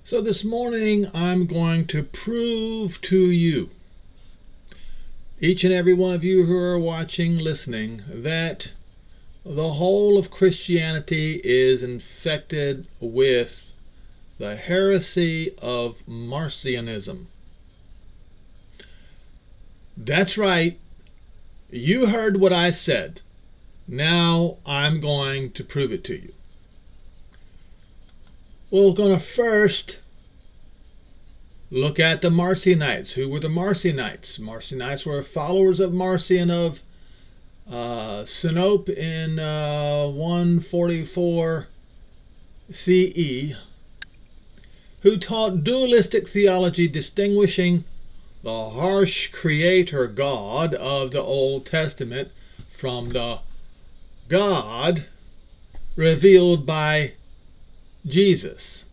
So this morning I'm going to prove to you, each and every one of you who are watching, listening, that the whole of Christianity is infected with the heresy of Marcionism. That's right. You heard what I said. Now I'm going to prove it to you. We're going to first look at the Marcionites. Who were the Marcionites? Marcionites were followers of Marcion of Sinope in 144 CE, who taught dualistic theology, distinguishing the harsh creator God of the Old Testament from the God revealed by Jesus.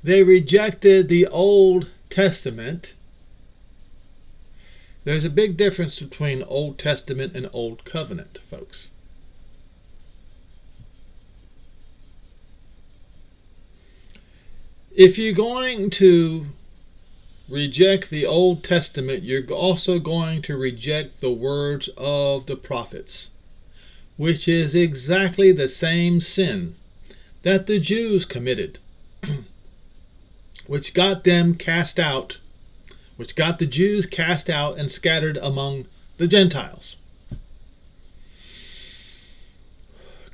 They rejected the Old Testament. There's a big difference between Old Testament and Old Covenant, folks. If you're going to reject the Old Testament, you're also going to reject the words of the prophets, which is exactly the same sin that the Jews committed, which got them cast out, which got the Jews cast out and scattered among the Gentiles,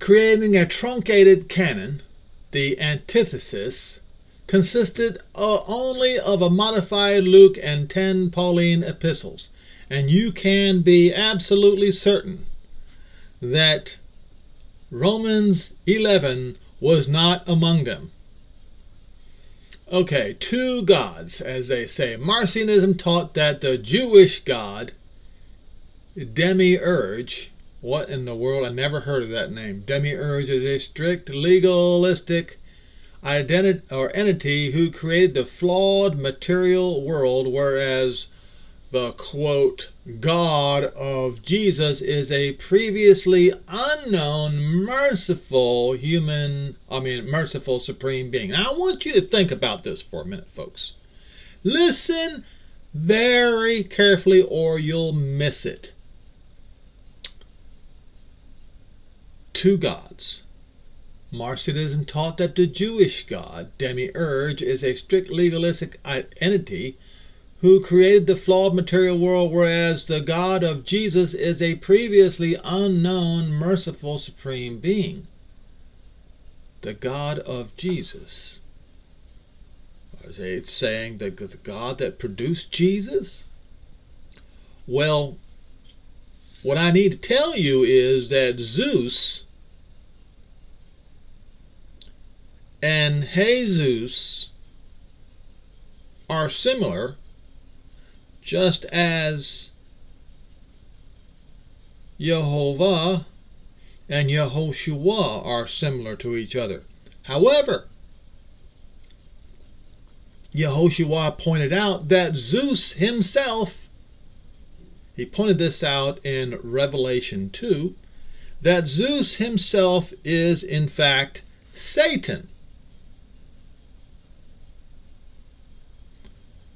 creating a truncated canon. The antithesis consisted only of a modified Luke and 10 Pauline epistles, and you can be absolutely certain that Romans 11 was not among them. Okay, two gods, as they say. Marcionism taught that the Jewish God, Demiurge, what in the world? I never heard of that name. Demiurge is a strict legalistic identity or entity who created the flawed material world, whereas the quote God of Jesus is a previously unknown merciful supreme being. Now I want you to think about this for a minute, folks. Listen very carefully or you'll miss it. Two gods. Marcionism taught that the Jewish God, Demiurge, is a strict legalistic entity who created the flawed material world, whereas the God of Jesus is a previously unknown, merciful, supreme being. The God of Jesus. Is it saying that the God that produced Jesus? Well, what I need to tell you is that Zeus and Jesus are similar, just as Jehovah and Yehoshua are similar to each other. However, Yehoshua pointed out that Zeus himself, he pointed this out in Revelation 2, that Zeus himself is in fact Satan.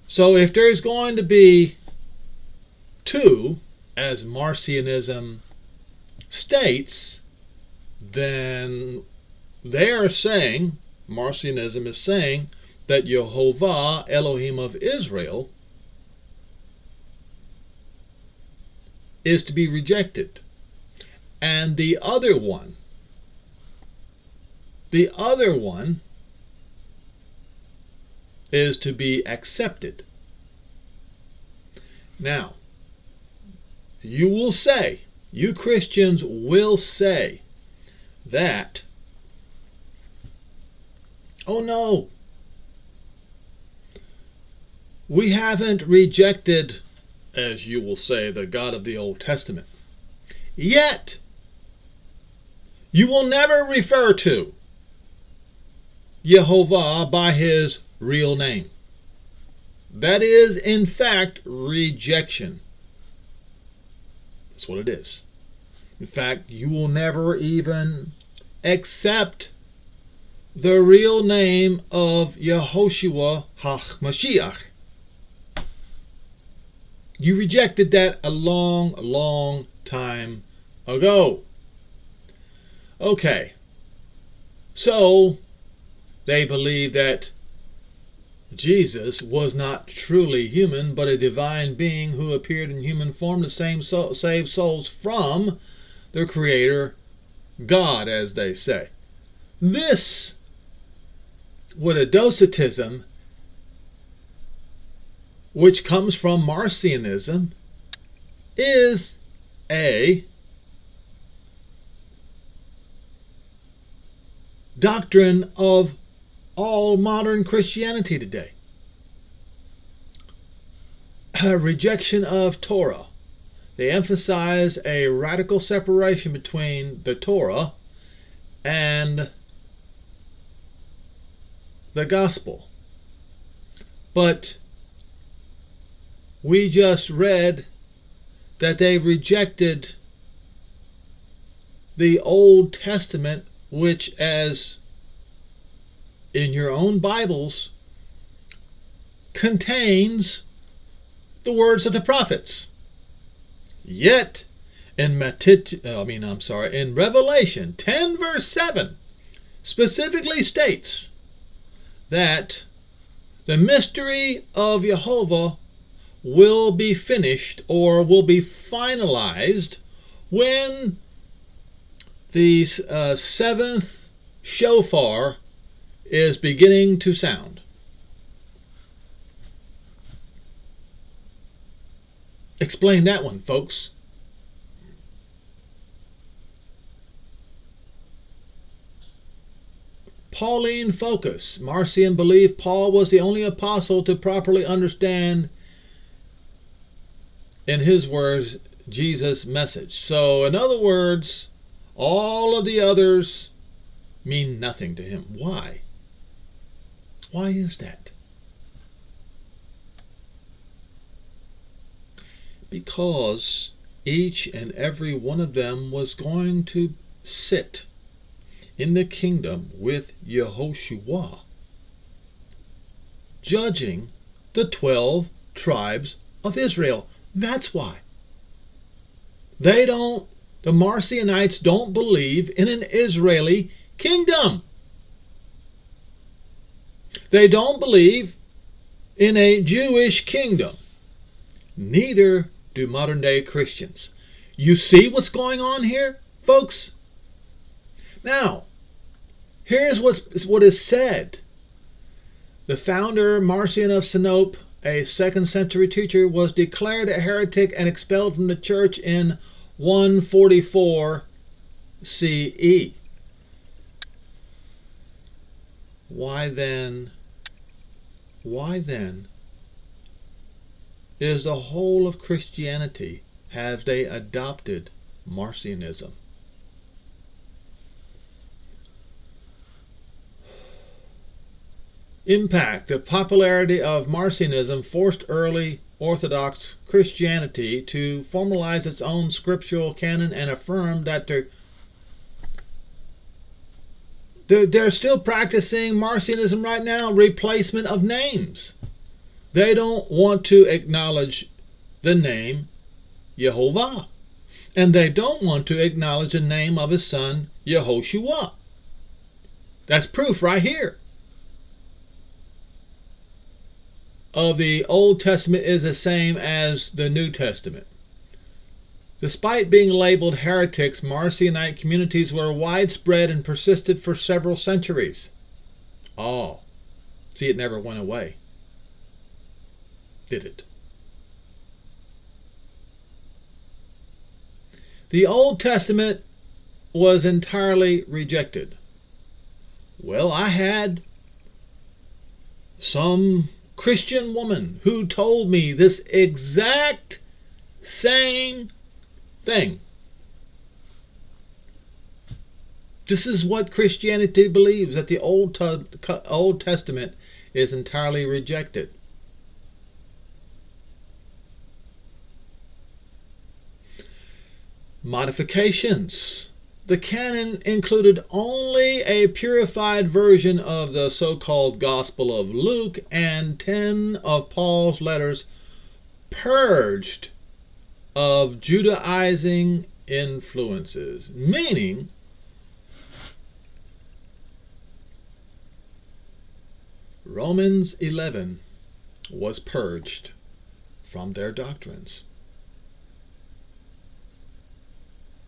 So if there's going to be two, as Marcionism states, then they are saying, Marcionism is saying, that Jehovah, Elohim of Israel, is to be rejected. And the other one is to be accepted. Now, you will say, you Christians will say that, oh no, we haven't rejected, as you will say, the God of the Old Testament. Yet, you will never refer to Jehovah by his real name. That is, in fact, rejection. That's what it is. In fact, you will never even accept the real name of Yehoshua HaMashiach. You rejected that a long, long time ago. Okay, so they believe that Jesus was not truly human, but a divine being who appeared in human form to save souls from their Creator, God, as they say. This, with a docetism, which comes from Marcionism, is a doctrine of all modern Christianity today. A rejection of Torah. They emphasize a radical separation between the Torah and the gospel. But we just read that they rejected the Old Testament, which, as in your own Bibles, contains the words of the prophets. Yet in Revelation 10 verse 7 specifically states that the mystery of Jehovah will be finished, or will be finalized, when the seventh shofar is beginning to sound. Explain that one, folks. Pauline focus. Marcion believed Paul was the only apostle to properly understand, in his words, Jesus' message. So, in other words, all of the others mean nothing to him. Why? Why is that? Because each and every one of them was going to sit in the kingdom with Yehoshua, judging the 12 tribes of Israel. That's why. The Marcionites don't believe in an Israeli kingdom. They don't believe in a Jewish kingdom. Neither do modern day Christians. You see what's going on here, folks? Now, here's what is said. The founder, Marcion of Sinope, a 2nd century teacher, was declared a heretic and expelled from the church in 144 CE. Why then is the whole of Christianity, have they adopted Marcionism? Impact. The popularity of Marcionism forced early Orthodox Christianity to formalize its own scriptural canon and affirm that they're still practicing Marcionism right now, replacement of names. They don't want to acknowledge the name Yehovah, and they don't want to acknowledge the name of his son Yehoshua. That's proof right here. Of the Old Testament is the same as the New Testament. Despite being labeled heretics, Marcionite communities were widespread and persisted for several centuries. Oh, see, it never went away, did it? The Old Testament was entirely rejected. Well, I had some Christian woman who told me this exact same thing. This is what Christianity believes, that the Old Testament is entirely rejected. Modifications. The canon included only a purified version of the so-called Gospel of Luke and 10 of Paul's letters purged of Judaizing influences, meaning Romans 11 was purged from their doctrines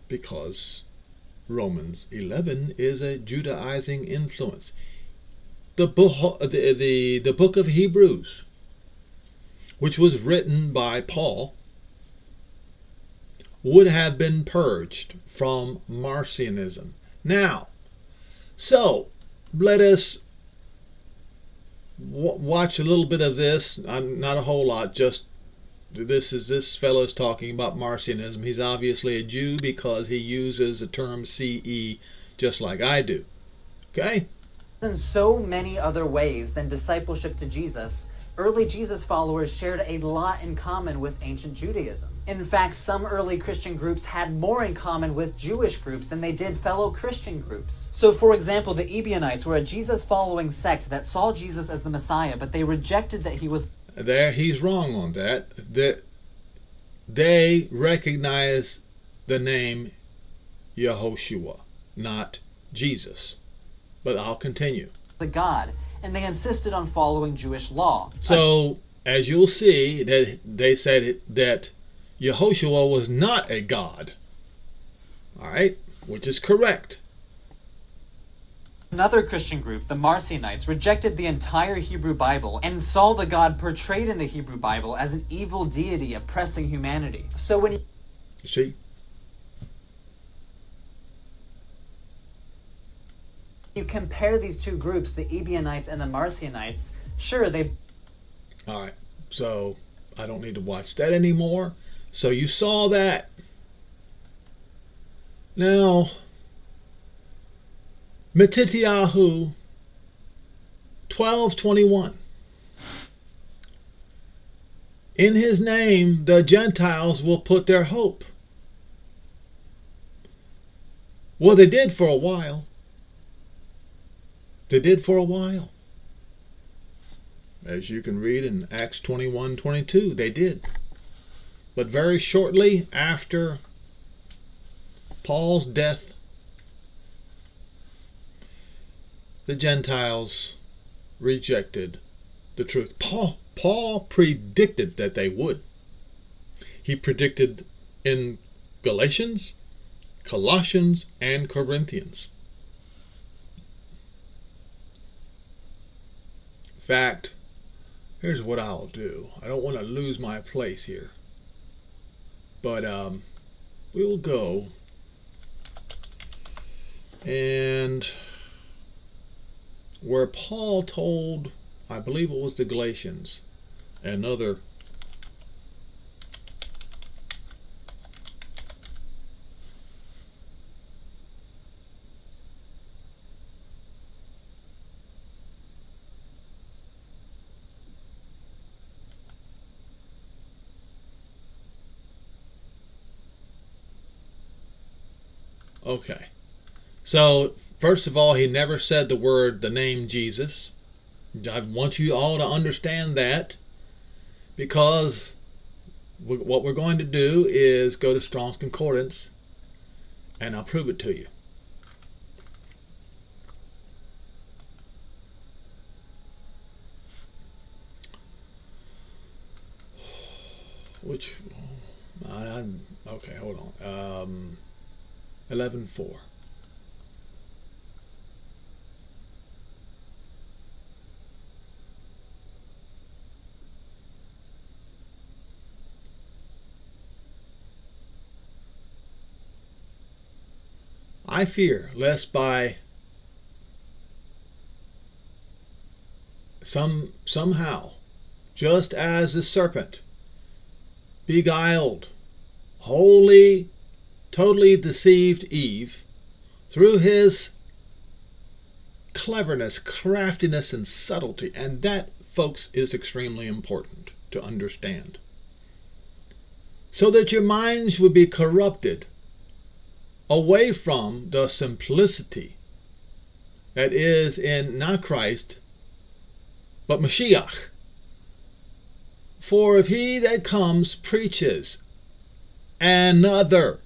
because Romans 11 is a Judaizing influence. The book of Hebrews, which was written by Paul, would have been purged from Marcionism. Now, so let us watch a little bit of this. Not a whole lot, just this fellow is talking about Marcionism. He's obviously a Jew because he uses the term CE just like I do. Okay? In so many other ways than discipleship to Jesus, early Jesus followers shared a lot in common with ancient Judaism. In fact, some early Christian groups had more in common with Jewish groups than they did fellow Christian groups. So, for example, the Ebianites were a Jesus-following sect that saw Jesus as the Messiah, but they rejected that he was... There, he's wrong on that. They recognize the name Yehoshua, not Jesus. But I'll continue. ...the God, and they insisted on following Jewish law. So, as you'll see, that they said that Yehoshua was not a god. All right, which is correct. Another Christian group, the Marcionites, rejected the entire Hebrew Bible and saw the God portrayed in the Hebrew Bible as an evil deity oppressing humanity. So when you see, you compare these two groups, the Ebianites and the Marcionites, sure, they... All right, so I don't need to watch that anymore. So you saw that. Now, Matityahu 12:21. In his name the Gentiles will put their hope. Well, they did for a while. They did for a while. As you can read in Acts 21:22, they did. But very shortly after Paul's death, the Gentiles rejected the truth. Paul predicted that they would. He predicted in Galatians, Colossians, and Corinthians. In fact, here's what I'll do. I don't want to lose my place here. But we'll go and where Paul told, I believe it was the Galatians, another okay. So, first of all, he never said the name Jesus. I want you all to understand that, because what we're going to do is go to Strong's Concordance, and I'll prove it to you. Which, okay, hold on. 11:4. I fear lest by somehow, just as the serpent beguiled, wholly, totally deceived Eve through his cleverness, craftiness, and subtlety. And that, folks, is extremely important to understand. So that your minds would be corrupted away from the simplicity that is in not Christ, but Mashiach. For if he that comes preaches another.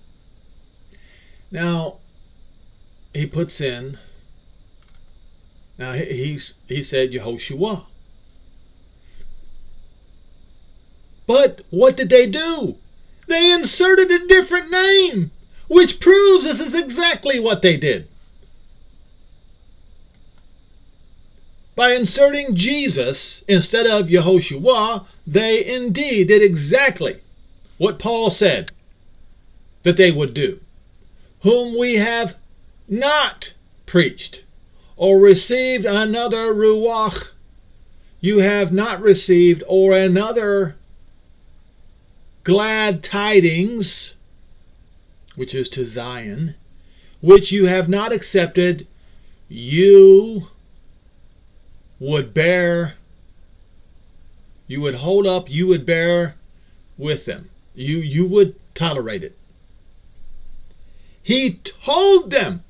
Now, he puts in, now he said Yehoshua. But what did they do? They inserted a different name, which proves this is exactly what they did. By inserting Jesus instead of Yehoshua, they indeed did exactly what Paul said that they would do. Whom we have not preached or received another ruach, you have not received, or another glad tidings, which is to Zion, which you have not accepted, you would bear, you would hold up, you would bear with them. You would tolerate it. He told them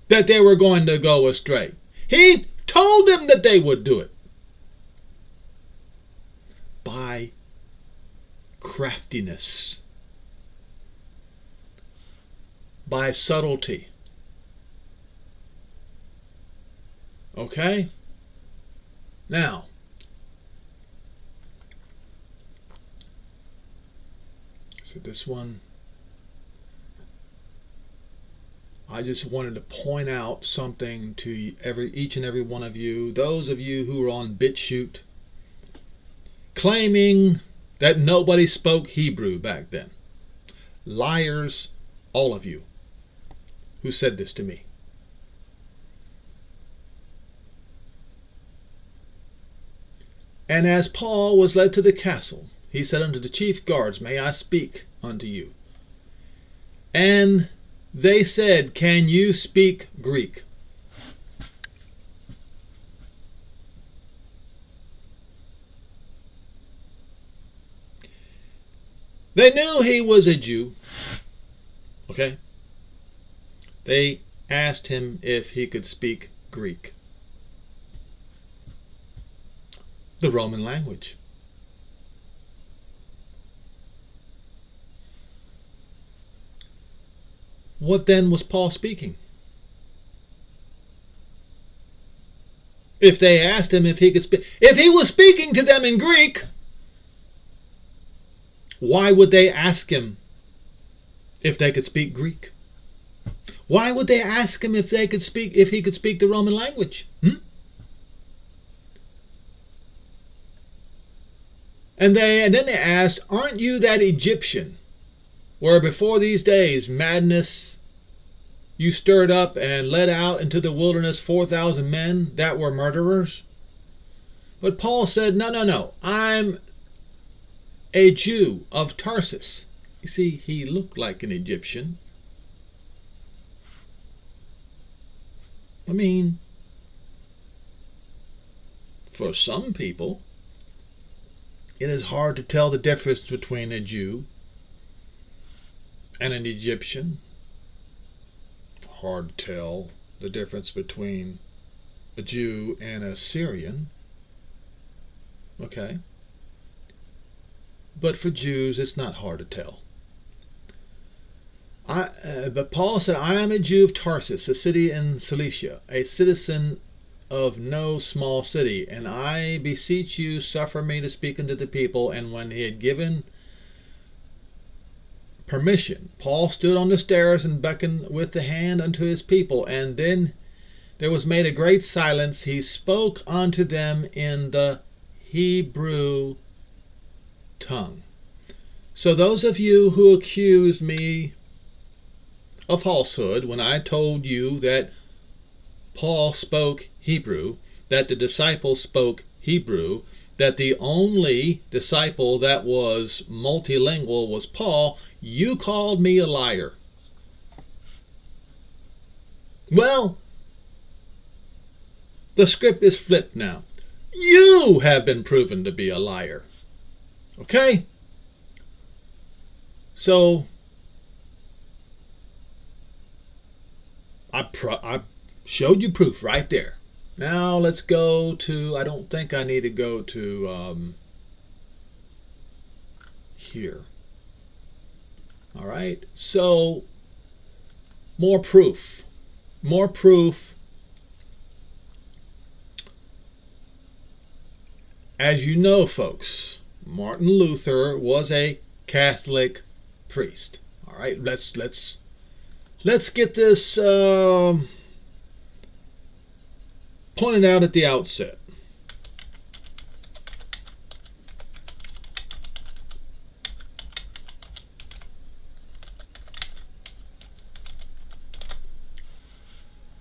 that they were going to go astray. He told them that they would do it. By craftiness. By subtlety. Okay? Now, so this one, I just wanted to point out something to each and every one of you, those of you who are on BitChute, claiming that nobody spoke Hebrew back then. Liars, all of you who said this to me. And as Paul was led to the castle, he said unto the chief guards, May I speak unto you? And they said, Can you speak Greek? They knew he was a Jew. Okay? They asked him if he could speak Greek, the Roman language. What then was Paul speaking? If they asked him if he could speak, if he was speaking to them in Greek, why would they ask him if they could speak Greek? Why would they ask him if he could speak the Roman language? And then they asked, Aren't you that Egyptian where before these days madness you stirred up and led out into the wilderness 4,000 men that were murderers? But Paul said, No, I'm a Jew of Tarsus. You see, he looked like an Egyptian. I mean, for some people, it is hard to tell the difference between a Jew and an Egyptian. Hard to tell the difference between a Jew and a Syrian. Okay? But for Jews, it's not hard to tell. But Paul said, I am a Jew of Tarsus, a city in Cilicia, a citizen of no small city, and I beseech you, suffer me to speak unto the people. And when he had given permission, Paul stood on the stairs and beckoned with the hand unto his people, and then there was made a great silence. He spoke unto them in the Hebrew tongue. So those of you who accused me of falsehood when I told you that Paul spoke Hebrew, that the disciples spoke Hebrew, that the only disciple that was multilingual was Paul, you called me a liar. Well, the script is flipped now. You have been proven to be a liar. Okay? So, I showed you proof right there. Now let's go to, I don't think I need to go to here. All right, so more proof. More proof. As you know, folks, Martin Luther was a Catholic priest. All right, let's get this pointed out at the outset.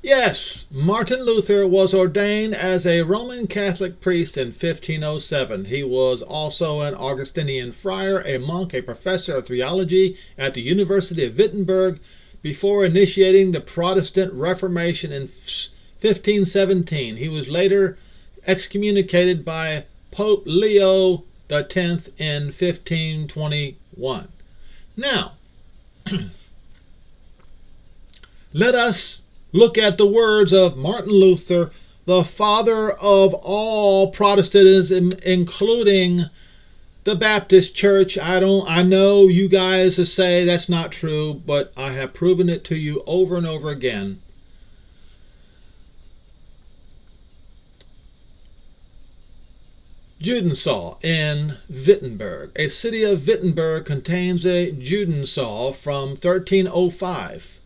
Yes, Martin Luther was ordained as a Roman Catholic priest in 1507. He was also an Augustinian friar, a monk, a professor of theology at the University of Wittenberg before initiating the Protestant Reformation in 1517. He was later excommunicated by Pope Leo X in 1521. Now, let us look at the words of Martin Luther, the father of all Protestantism, including the Baptist Church. I know you guys say that's not true, but I have proven it to you over and over again. Judensaal in Wittenberg. A city of Wittenberg contains a Judensaal from 1305.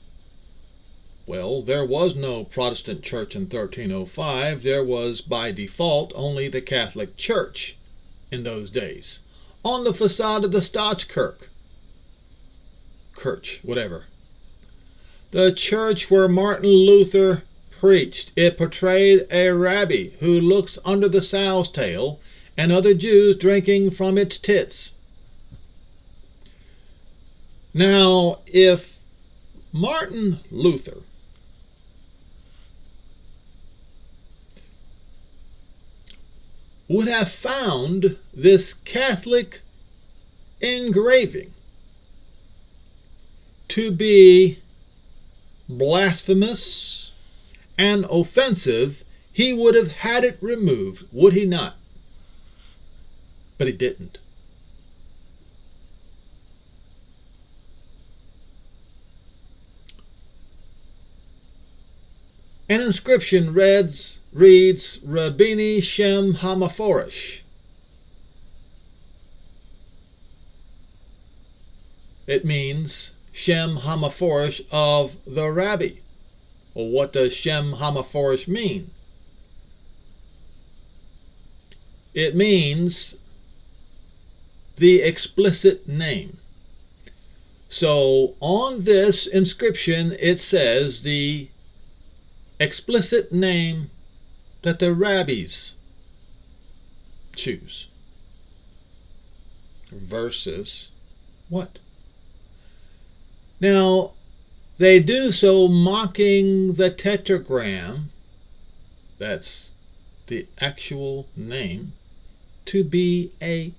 Well, there was no Protestant church in 1305. There was, by default, only the Catholic Church in those days. On the facade of the Staatskirche, whatever, the church where Martin Luther preached, it portrayed a rabbi who looks under the sow's tail and other Jews drinking from its tits. Now, if Martin Luther would have found this Catholic engraving to be blasphemous and offensive, he would have had it removed, would he not? But he didn't. An inscription reads Rabbini Shem Hamaforish. It means Shem Hamaforish of the Rabbi. Well, what does Shem Hamaforish mean? It means the explicit name. So on this inscription it says the explicit name that the rabbis choose versus what? Now, they do so mocking the tetragram, that's the actual name, to be a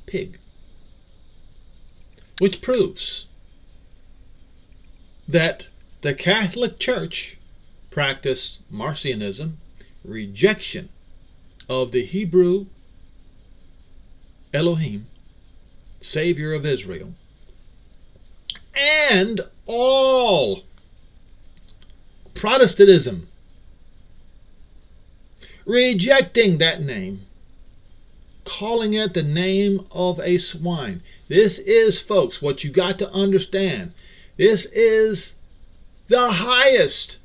pig, which proves that the Catholic Church practiced Marcionism, rejection of the Hebrew Elohim, Savior of Israel, and all Protestantism, rejecting that name, calling it the name of a swine. This is, folks, what you got to understand. This is the highest,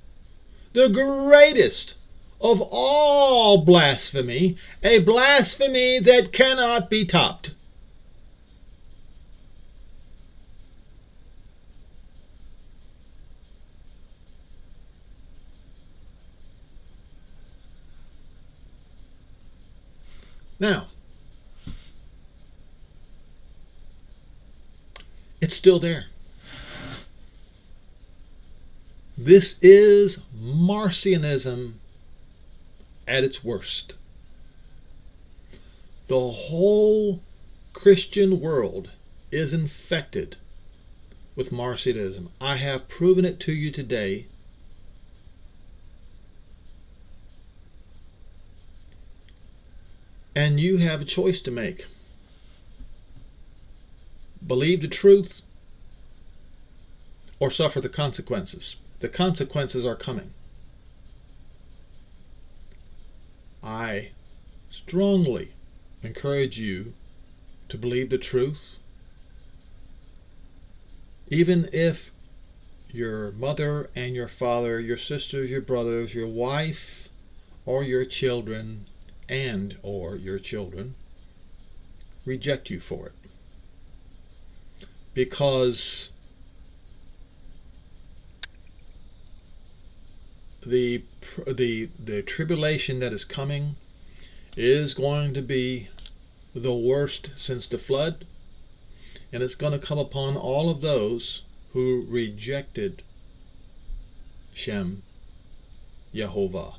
the greatest of all blasphemy, a blasphemy that cannot be topped. Now, it's still there. This is Marcionism at its worst. The whole Christian world is infected with Marcionism. I have proven it to you today And you have a choice to make. Believe the truth or suffer the consequences. The consequences are coming. I strongly encourage you to believe the truth, even if your mother and your father, your sisters, your brothers, your wife, or your children, or your children reject you for it. Because the tribulation that is coming is going to be the worst since the flood, and it's going to come upon all of those who rejected Shem, Yehovah.